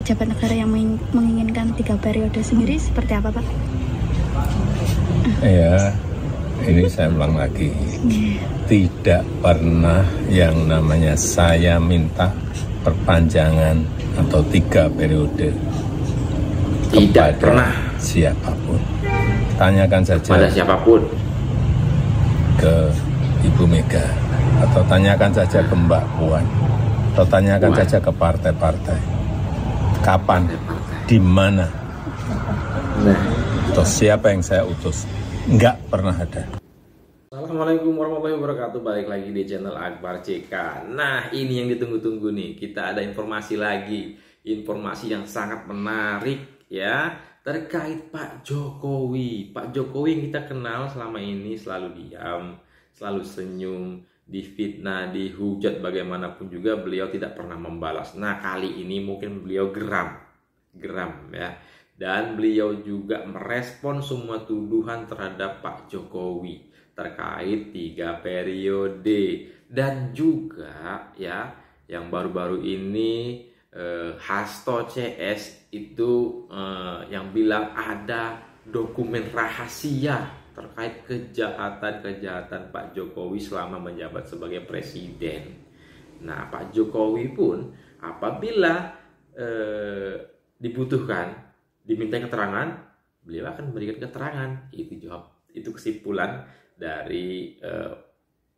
pejabat negara yang menginginkan 3 periode sendiri seperti apa, Pak? Ya, ini saya ulang lagi. Tidak pernah yang namanya saya minta perpanjangan atau 3 periode. Tidak pernah. Siapapun. Tanyakan saja pada siapapun. Ke Ibu Mega, atau tanyakan saja ke Mbak Puan, atau tanyakan saja ke partai-partai. Kapan, di mana, atau siapa yang saya utus. Nggak pernah ada. Assalamualaikum warahmatullahi wabarakatuh. Balik lagi di channel Akbar CK. Nah, ini yang ditunggu-tunggu nih. Kita ada informasi lagi. Informasi yang sangat menarik ya, terkait Pak Jokowi. Pak Jokowi yang kita kenal selama ini selalu diam, selalu senyum, difitnah, dihujat bagaimanapun juga beliau tidak pernah membalas. Nah, kali ini mungkin beliau geram ya. Dan beliau juga merespon semua tuduhan terhadap Pak Jokowi terkait 3 periode. Dan juga ya, yang baru-baru ini Hasto CS itu yang bilang ada dokumen rahasia terkait kejahatan Pak Jokowi selama menjabat sebagai presiden. Nah, Pak Jokowi pun apabila dibutuhkan, diminta keterangan, beliau akan memberikan keterangan. Itu kesimpulan dari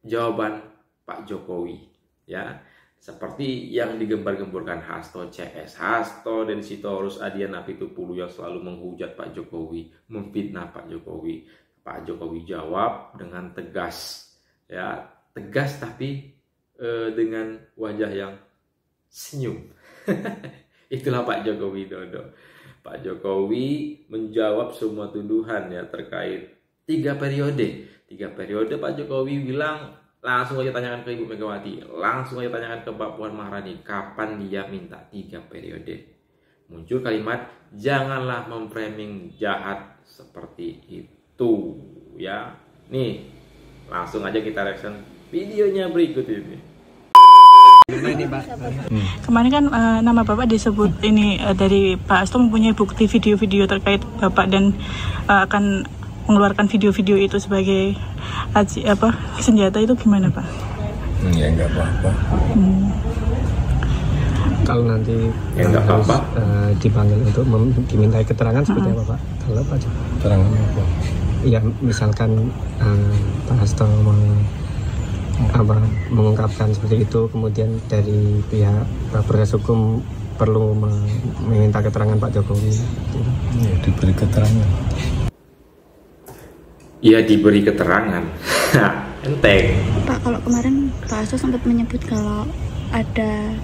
jawaban Pak Jokowi ya. Seperti yang digembar-gemborkan Hasto CS, Hasto dan Sitorus Adiana Pitupulu yang selalu menghujat Pak Jokowi, memfitnah Pak Jokowi. Pak Jokowi jawab dengan tegas ya, tegas tapi dengan wajah yang senyum. Itulah Pak Jokowi Dodo. Pak Jokowi menjawab semua tuduhan ya terkait 3 periode. 3 periode Pak Jokowi bilang, langsung aja tanyakan ke Ibu Megawati, langsung aja tanyakan ke Mbak Puan Maharani, kapan dia minta 3 periode. Muncul kalimat, janganlah memframing jahat seperti itu ya. Nih, langsung aja kita reaction videonya berikut ini. Kemarin kan nama Bapak disebut ini dari Pak Hasto mempunyai bukti video-video terkait Bapak dan akan mengeluarkan video-video itu sebagai senjata. Itu gimana, Pak? Ya nggak apa-apa. Kalau nanti harus dipanggil untuk dimintai keterangan seperti apa, Pak? Kalau Pak keterangan apa? Ya misalkan Pak Hasto mengungkapkan seperti itu, kemudian dari pihak proses hukum perlu meminta keterangan Pak Jokowi. Ya diberi keterangan. Ya diberi keterangan. Enteng. Pak, kalau kemarin Pak Hasto sempat menyebut kalau ada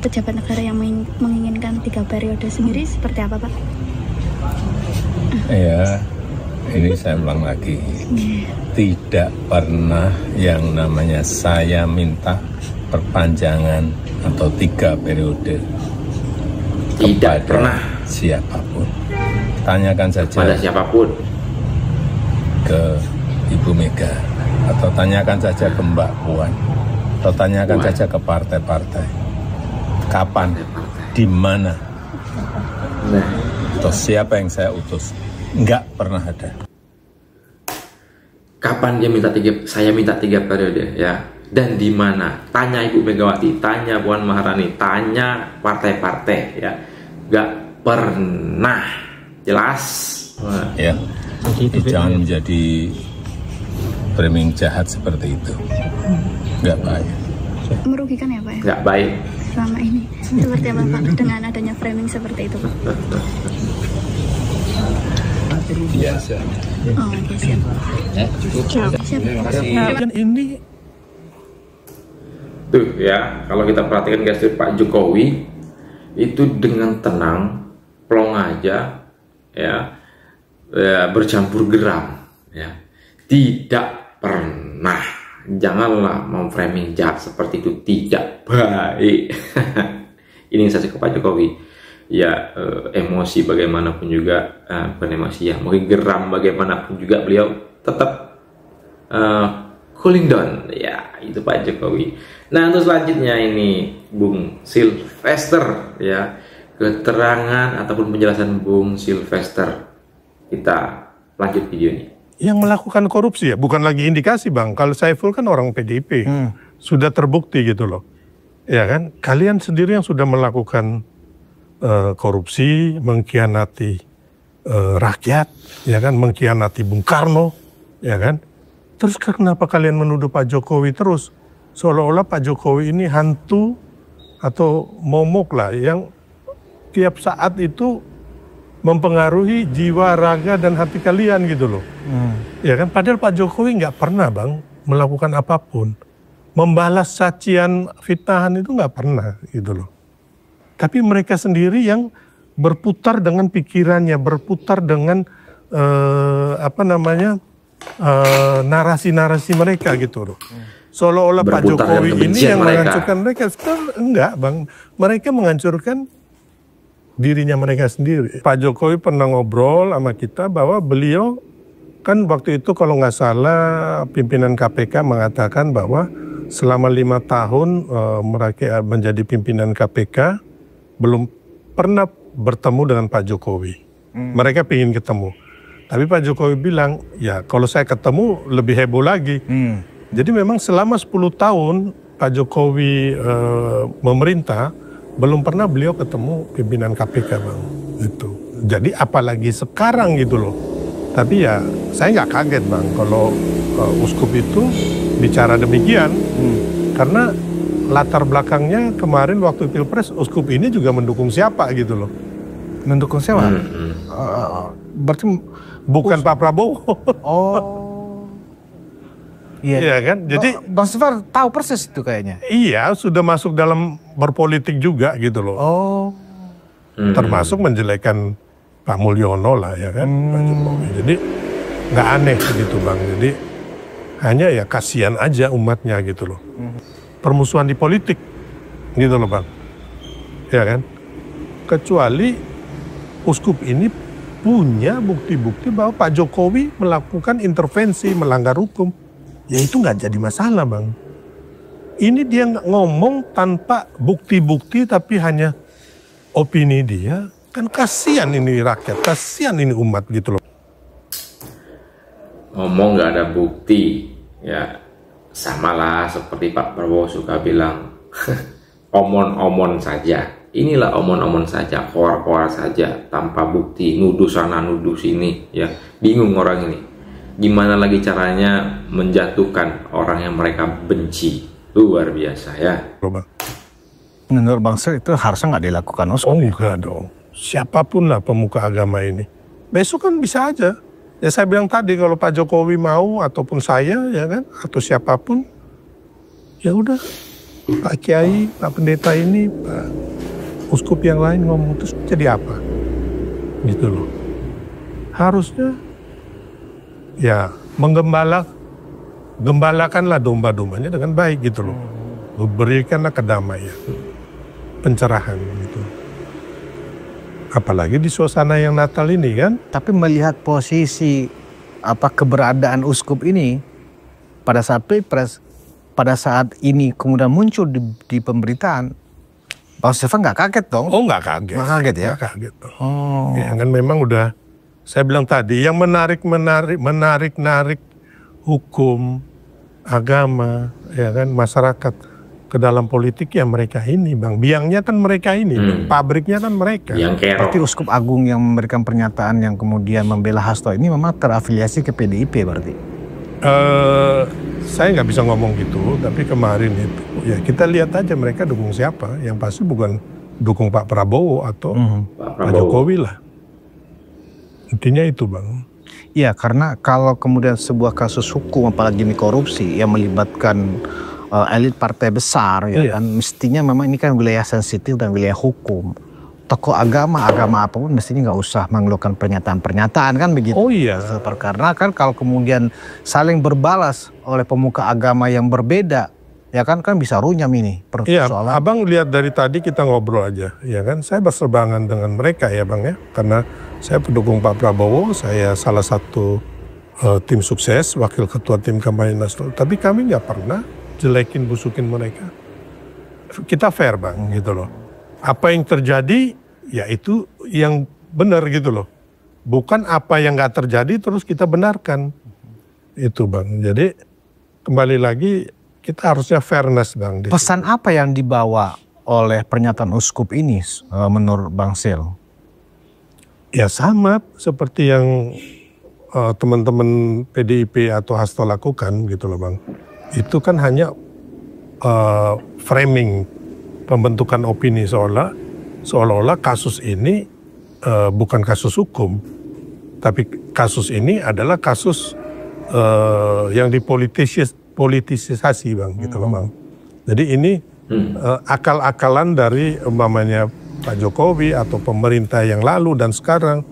pejabat negara yang menginginkan 3 periode sendiri seperti apa, Pak? Ya, ini saya ulang lagi. Tidak pernah yang namanya saya minta perpanjangan atau 3 periode. Tidak pernah. Siapapun. Tanyakan saja pada siapapun. Ke Ibu Mega, atau tanyakan saja ke Mbak Puan, atau tanyakan saja ke partai-partai. Kapan, di mana, atau siapa yang saya utus. Nggak pernah ada. Kapan dia saya minta 3 periode ya, dan di mana? Tanya Ibu Megawati, tanya Puan Maharani, tanya partai-partai ya. Nggak pernah. Jelas. Ya. Jangan menjadi framing jahat seperti itu. Nggak baik. Merugikan ya, Pak? Ya? Nggak baik. Selama ini seperti apa, Pak, dengan adanya framing seperti itu, Pak? Biasa. Oh, oke, siap. Siap. Kan ini tuh ya, kalau kita perhatikan guys, Pak Jokowi itu dengan tenang, plong aja ya, bercampur geram ya. Tidak pernah. Janganlah memframing jahat seperti itu, tidak baik. Ini saja ke Pak Jokowi ya. Emosi bagaimanapun juga, bukan emosi ya, mungkin geram bagaimanapun juga beliau tetap cooling down ya. Itu Pak Jokowi. Nah, untuk selanjutnya ini Bung Sylvester ya, keterangan ataupun penjelasan Bung Sylvester. Kita lanjut video ini. Yang melakukan korupsi ya, bukan lagi indikasi Bang. Kalau Saiful kan orang PDIP, sudah terbukti gitu loh. Ya kan, kalian sendiri yang sudah melakukan korupsi, mengkhianati rakyat, ya kan, mengkhianati Bung Karno, ya kan. Terus kenapa kalian menuduh Pak Jokowi terus? Seolah-olah Pak Jokowi ini hantu atau momok lah yang tiap saat itu mempengaruhi jiwa, raga, dan hati kalian gitu loh. Ya kan, padahal Pak Jokowi nggak pernah Bang melakukan apapun. Membalas cacian fitnahan itu nggak pernah gitu loh. Tapi mereka sendiri yang berputar dengan pikirannya, berputar dengan narasi-narasi mereka gitu loh. Seolah-olah Pak Jokowi ini yang menghancurkan mereka. Sekarang enggak Bang, mereka menghancurkan dirinya mereka sendiri. Pak Jokowi pernah ngobrol sama kita bahwa beliau kan waktu itu kalau nggak salah pimpinan KPK mengatakan bahwa selama 5 tahun mereka menjadi pimpinan KPK belum pernah bertemu dengan Pak Jokowi. Mereka ingin ketemu. Tapi Pak Jokowi bilang, ya kalau saya ketemu lebih heboh lagi. Jadi memang selama 10 tahun Pak Jokowi memerintah, belum pernah beliau ketemu pimpinan KPK Bang. Gitu. Jadi apalagi sekarang gitu loh. Tapi ya saya nggak kaget Bang kalau Uskup itu bicara demikian. Karena latar belakangnya kemarin waktu Pilpres Uskup ini juga mendukung siapa gitu loh. Mendukung siapa? Berarti bukan Pak Prabowo. Iya kan? Jadi Bang Sylvester tahu persis itu kayaknya. Iya, sudah masuk dalam berpolitik juga gitu loh. Termasuk menjelekan Pak Mulyono lah ya kan, Pak Jokowi. Jadi nggak aneh gitu Bang. Jadi hanya ya kasihan aja umatnya gitu loh. Permusuhan di politik gitu loh Bang. Ya kan? Kecuali Uskup ini punya bukti-bukti bahwa Pak Jokowi melakukan intervensi, melanggar hukum. Ya itu nggak jadi masalah Bang. Ini dia ngomong tanpa bukti-bukti tapi hanya opini dia. Kan kasihan ini rakyat, kasihan ini umat gitu loh. Ngomong nggak ada bukti, ya samalah seperti Pak Prabowo suka bilang, omon-omon saja. Inilah omon-omon saja, koar-koar saja, tanpa bukti, nuduh sana, nuduh sini, ya bingung orang ini. Gimana lagi caranya menjatuhkan orang yang mereka benci. Luar biasa ya. Menurut Bang Sel itu harusnya nggak dilakukan Uskup. Oh enggak dong. Siapapun lah pemuka agama ini. Besok kan bisa aja. Ya saya bilang tadi kalau Pak Jokowi mau ataupun saya ya kan. Atau siapapun. Ya udah. Pak Kiai, Pak Pendeta ini, Pak Uskup yang lain ngomong terus jadi apa? Gitu loh. Harusnya ya gembalakanlah domba-dombanya dengan baik gitu loh. Berikanlah kedamaian, pencerahan gitu. Apalagi di suasana yang Natal ini kan. Tapi melihat posisi keberadaan Uskup ini pada saat Pilpres, pada saat ini kemudian muncul di pemberitaan, Bang Sylvester nggak kaget dong? Oh nggak kaget. Nggak kaget ya? Nggak kaget dong. Ya kan memang udah. Saya bilang tadi, yang menarik hukum, agama, ya kan, masyarakat ke dalam politik ya mereka ini, Bang. Biangnya kan mereka ini, pabriknya kan mereka. Berarti Uskup Agung yang memberikan pernyataan yang kemudian membela Hasto ini memang terafiliasi ke PDIP berarti? Saya nggak bisa ngomong gitu, tapi kemarin itu, ya kita lihat aja mereka dukung siapa. Yang pasti bukan dukung Pak Prabowo atau Pak Jokowi lah. Intinya itu Bang. Iya, karena kalau kemudian sebuah kasus hukum apalagi ini korupsi yang melibatkan elit partai besar ya kan, mestinya memang ini kan wilayah sensitif dan wilayah hukum. Tokoh agama apapun mestinya nggak usah mengeluarkan pernyataan-pernyataan kan begitu. Oh iya. Karena kan kalau kemudian saling berbalas oleh pemuka agama yang berbeda, ya kan bisa runyam ini persoalan. Iya, Abang lihat dari tadi kita ngobrol aja, ya kan. Saya berseberangan dengan mereka ya Bang ya, karena saya pendukung Pak Prabowo, saya salah satu tim sukses, wakil ketua tim kampanye nasional. Tapi kami nggak pernah jelekin, busukin mereka. Kita fair Bang, gitu loh. Apa yang terjadi, ya itu yang benar gitu loh. Bukan apa yang nggak terjadi terus kita benarkan. Itu Bang. Jadi kembali lagi kita harusnya fairness Bang. Pesan apa yang dibawa oleh pernyataan uskup ini menurut Bang Sil? Ya sama seperti yang teman-teman PDIP atau Hasto lakukan gitu loh Bang. Itu kan hanya framing, pembentukan opini seolah-olah kasus ini bukan kasus hukum, tapi kasus ini adalah kasus yang dipolitisasi Bang gitu loh Bang. Jadi ini akal-akalan dari umpamanya Pak Jokowi atau pemerintah yang lalu dan sekarang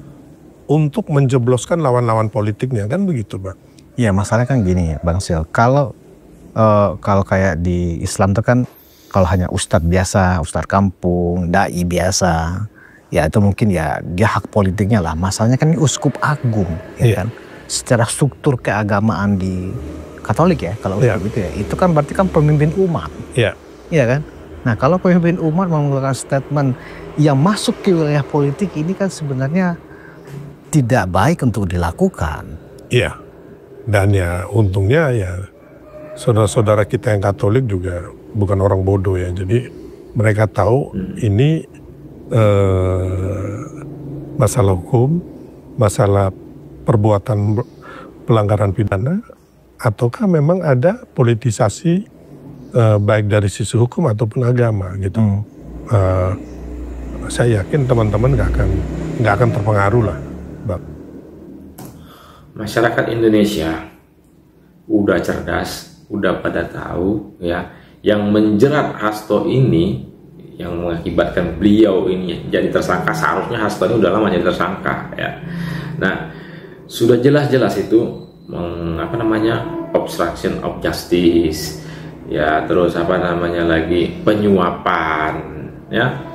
untuk menjebloskan lawan-lawan politiknya, kan begitu Bang. Iya, masalahnya kan gini ya Bang Sil, kalau kayak di Islam itu kan kalau hanya ustadz biasa, ustadz kampung, dai biasa, ya itu mungkin ya dia hak politiknya lah. Masalahnya kan ini uskup agung, ya kan. Secara struktur keagamaan di Katolik ya, kalau uskup itu ya, itu kan berarti kan pemimpin umat. Iya. Iya kan. Nah kalau pemimpin umat mengeluarkan statement yang masuk ke wilayah politik ini kan sebenarnya tidak baik untuk dilakukan. Iya. Dan ya untungnya ya saudara-saudara kita yang Katolik juga bukan orang bodoh ya. Jadi mereka tahu ini masalah hukum, masalah perbuatan pelanggaran pidana, ataukah memang ada politisasi baik dari sisi hukum ataupun agama gitu. Saya yakin teman-teman nggak akan terpengaruh lah, Bang. Masyarakat Indonesia udah cerdas, udah pada tahu ya, yang menjerat Hasto ini, yang mengakibatkan beliau ini jadi tersangka, seharusnya Hasto ini udah lama jadi tersangka ya. Nah, sudah jelas-jelas itu obstruction of justice ya, terus penyuapan ya,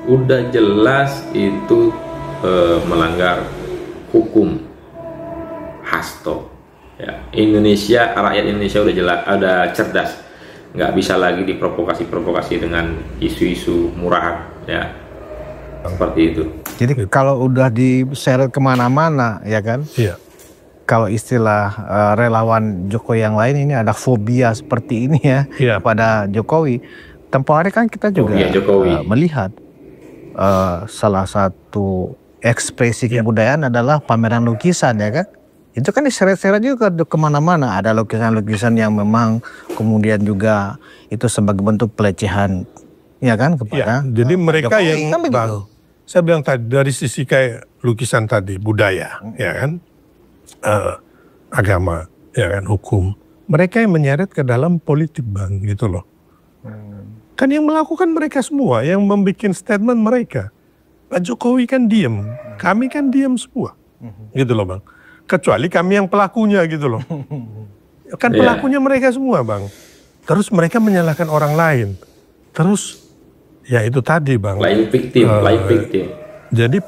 udah jelas itu melanggar hukum Hasto ya. Indonesia, rakyat Indonesia udah jelas, udah cerdas, nggak bisa lagi diprovokasi dengan isu-isu murahan ya, seperti itu. Jadi kalau udah diseret kemana-mana ya kan, kalau istilah relawan Jokowi yang lain ini ada fobia seperti ini ya pada Jokowi. Tempoh hari kan kita juga melihat salah satu ekspresi kebudayaan adalah pameran lukisan ya kan. Itu kan diseret-seret juga kemana-mana. Ada lukisan-lukisan yang memang kemudian juga itu sebagai bentuk pelecehan ya kan kepada jadi mereka Jokowi. yang saya bilang tadi dari sisi kayak lukisan tadi, budaya ya kan, agama ya kan, hukum, mereka yang menyeret ke dalam politik Bang gitu loh. Kan yang melakukan mereka semua, yang membuat statement mereka. Pak Jokowi kan diem, kami kan diem semua gitu loh Bang. Kecuali kami yang pelakunya gitu loh. Kan pelakunya mereka semua Bang. Terus mereka menyalahkan orang lain. Terus ya itu tadi Bang. Lain victim. Jadi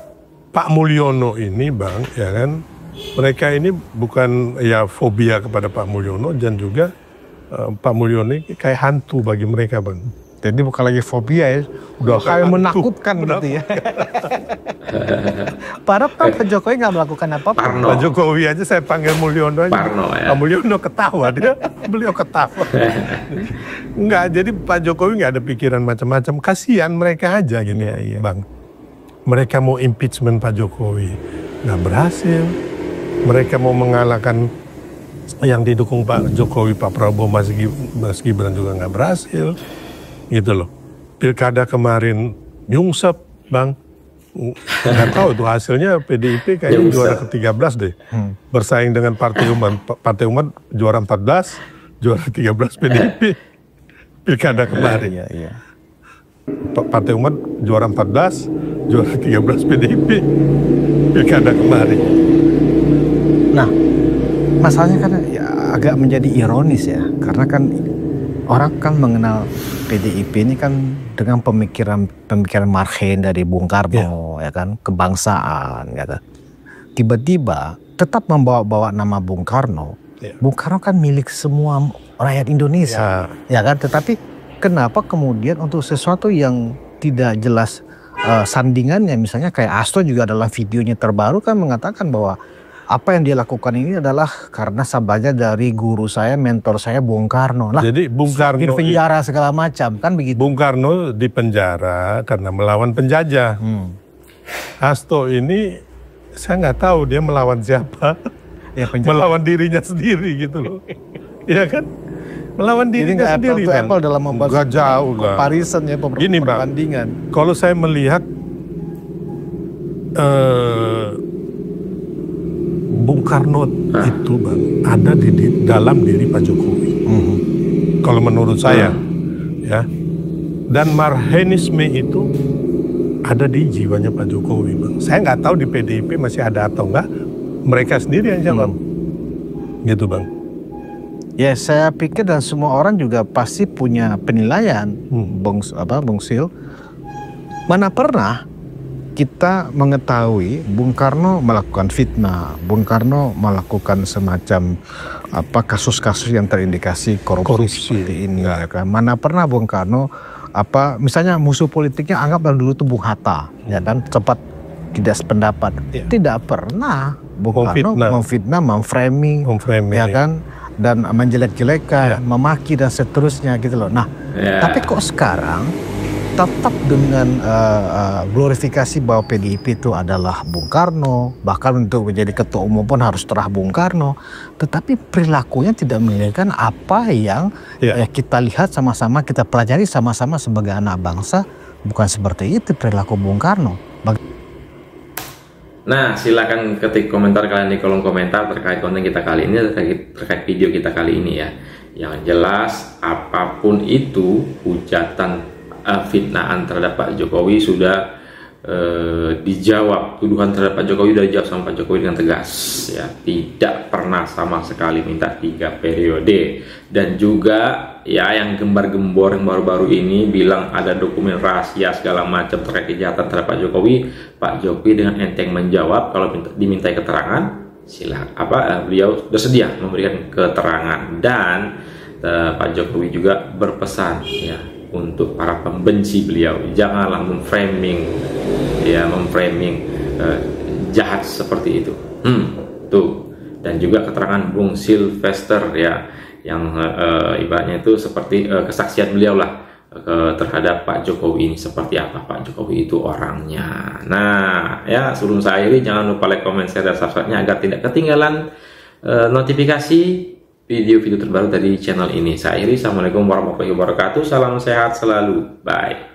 Pak Mulyono ini Bang ya kan, mereka ini bukan ya fobia kepada Pak Mulyono, dan juga Pak Mulyono ini kayak hantu bagi mereka Bang. Jadi bukan lagi fobia ya, udah kayak menakutkan gitu ya. Padahal kan Pak Jokowi nggak melakukan apa-apa. Pak Jokowi aja saya panggil Mulyono aja. Parno, ya. Pak Mulyono ketawa, beliau ketawa. Enggak, jadi Pak Jokowi nggak ada pikiran macam-macam. Kasihan mereka aja gitu Bang. Mereka mau impeachment Pak Jokowi, nggak berhasil. Mereka mau mengalahkan yang didukung Pak Jokowi, Pak Prabowo, Mas Gibran juga nggak berhasil. Gitu loh. Pilkada kemarin nyungsep Bang. Nggak tahu tuh hasilnya, PDIP kayaknya juara ke-13 deh. Bersaing dengan Partai Umat. Partai Umat juara 14, juara 13 PDIP. Pilkada kemarin. Partai Umat juara 14, juara 13 PDIP. Pilkada kemarin. Nah, masalahnya kan ya agak menjadi ironis ya. Karena kan orang kan mengenal PDIP ini kan dengan pemikiran marhen dari Bung Karno ya kan, kebangsaan ya kan. Tiba-tiba tetap membawa nama Bung Karno. Bung Karno kan milik semua rakyat Indonesia ya kan. Tetapi kenapa kemudian untuk sesuatu yang tidak jelas sandingannya, misalnya kayak Hasto juga dalam videonya terbaru kan mengatakan bahwa apa yang dia lakukan ini adalah karena sabanya dari guru saya, mentor saya Bung Karno. Lah, jadi Bung Karno di penjara segala macam kan begitu. Bung Karno di penjara karena melawan penjajah. Hasto ini saya nggak tahu dia melawan siapa. Ya, melawan dirinya sendiri gitu loh. Iya kan? Melawan dirinya sendiri. Jadi Apple dalam membuat nggak jauh lah. Comparison ya, perbandingan. Kalau saya melihat Bung Karno itu Bang ada di dalam diri Pak Jokowi. Kalau menurut saya ya. Dan marhenisme itu ada di jiwanya Pak Jokowi Bang. Saya nggak tahu di PDIP masih ada atau enggak. Mereka sendiri yang jawab. Gitu Bang. Ya saya pikir dan semua orang juga pasti punya penilaian, Bung Sil. Mana pernah kita mengetahui Bung Karno melakukan fitnah, Bung Karno melakukan semacam kasus-kasus yang terindikasi korupsi. Seperti ini. Ya kan? Mana pernah Bung Karno misalnya musuh politiknya anggap dulu itu Bung Hatta, ya kan cepat tidak sependapat. Tidak pernah Bung Karno memfitnah, memframing, ya kan, dan menjelek-jelekan, memaki dan seterusnya gitu loh. Nah, tapi kok sekarang tetap dengan glorifikasi bahwa PDIP itu adalah Bung Karno, bahkan untuk menjadi ketua umum pun harus terah Bung Karno, tetapi perilakunya tidak menunjukkan apa yang kita lihat sama-sama, kita pelajari sama-sama sebagai anak bangsa, bukan seperti itu perilaku Bung Karno. Nah, silakan ketik komentar kalian di kolom komentar terkait konten kita kali ini, terkait video kita kali ini ya. Yang jelas apapun itu hujatan fitnahan terhadap Pak Jokowi sudah dijawab, tuduhan terhadap Pak Jokowi sudah dijawab sama Pak Jokowi dengan tegas ya, tidak pernah sama sekali minta 3 periode. Dan juga ya yang gembar-gembor yang baru-baru ini bilang ada dokumen rahasia segala macam terkait kejahatan terhadap Pak Jokowi dengan enteng menjawab kalau dimintai keterangan beliau bersedia memberikan keterangan. Dan Pak Jokowi juga berpesan ya untuk para pembenci beliau, janganlah memframing jahat seperti itu. Tuh. Dan juga keterangan Bung Sylvester ya, yang ibaratnya itu seperti kesaksian beliau lah terhadap Pak Jokowi ini, seperti apa Pak Jokowi itu orangnya. Nah ya, sebelum saya akhiri jangan lupa like, comment, share, dan subscribe-nya agar tidak ketinggalan notifikasi video-video terbaru dari channel ini. Saya akhiri, assalamualaikum warahmatullahi wabarakatuh, salam sehat selalu, bye.